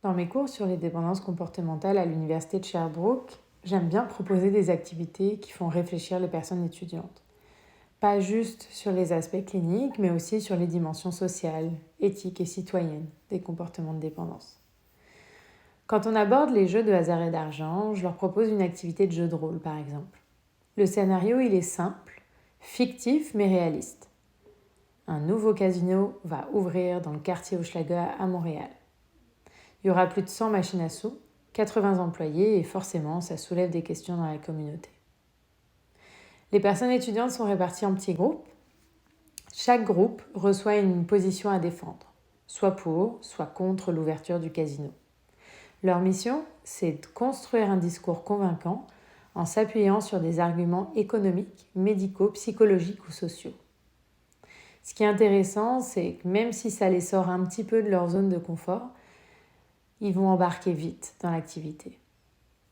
Dans mes cours sur les dépendances comportementales à l'université de Sherbrooke, j'aime bien proposer des activités qui font réfléchir les personnes étudiantes. Pas juste sur les aspects cliniques, mais aussi sur les dimensions sociales, éthiques et citoyennes des comportements de dépendance. Quand on aborde les jeux de hasard et d'argent, je leur propose une activité de jeu de rôle par exemple. Le scénario, il est simple, fictif mais réaliste. Un nouveau casino va ouvrir dans le quartier Hochelaga à Montréal. Il y aura plus de 100 machines à sous, 80 employés et forcément, ça soulève des questions dans la communauté. Les personnes étudiantes sont réparties en petits groupes. Chaque groupe reçoit une position à défendre, soit pour, soit contre l'ouverture du casino. Leur mission, c'est de construire un discours convaincant en s'appuyant sur des arguments économiques, médicaux, psychologiques ou sociaux. Ce qui est intéressant, c'est que même si ça les sort un petit peu de leur zone de confort, ils vont embarquer vite dans l'activité.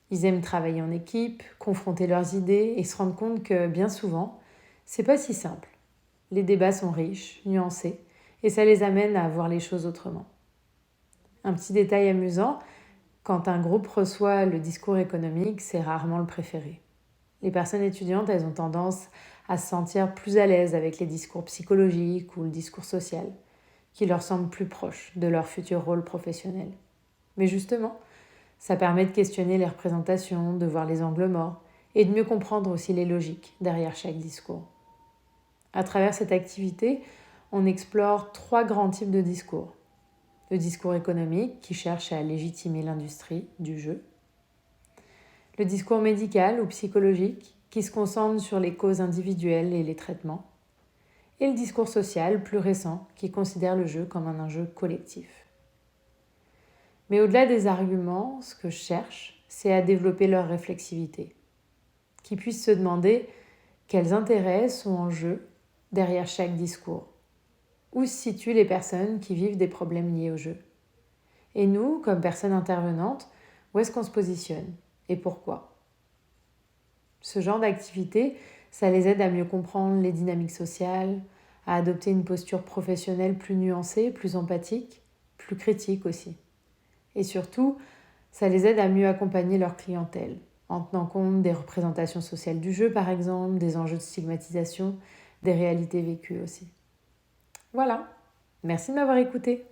Ils aiment travailler en équipe, confronter leurs idées et se rendre compte que bien souvent, c'est pas si simple. Les débats sont riches, nuancés, et ça les amène à voir les choses autrement. Un petit détail amusant, quand un groupe reçoit le discours économique, c'est rarement le préféré. Les personnes étudiantes, elles ont tendance à se sentir plus à l'aise avec les discours psychologiques ou le discours social, qui leur semblent plus proches de leur futur rôle professionnel. Mais justement, ça permet de questionner les représentations, de voir les angles morts et de mieux comprendre aussi les logiques derrière chaque discours. À travers cette activité, on explore 3 grands types de discours. Le discours économique qui cherche à légitimer l'industrie du jeu. Le discours médical ou psychologique qui se concentre sur les causes individuelles et les traitements. Et le discours social plus récent qui considère le jeu comme un enjeu collectif. Mais au-delà des arguments, ce que je cherche, c'est à développer leur réflexivité. Qu'ils puissent se demander quels intérêts sont en jeu derrière chaque discours. Où se situent les personnes qui vivent des problèmes liés au jeu. Et nous, comme personnes intervenantes, où est-ce qu'on se positionne et pourquoi? Ce genre d'activité, ça les aide à mieux comprendre les dynamiques sociales, à adopter une posture professionnelle plus nuancée, plus empathique, plus critique aussi. Et surtout, ça les aide à mieux accompagner leur clientèle, en tenant compte des représentations sociales du jeu par exemple, des enjeux de stigmatisation, des réalités vécues aussi. Voilà, merci de m'avoir écouté.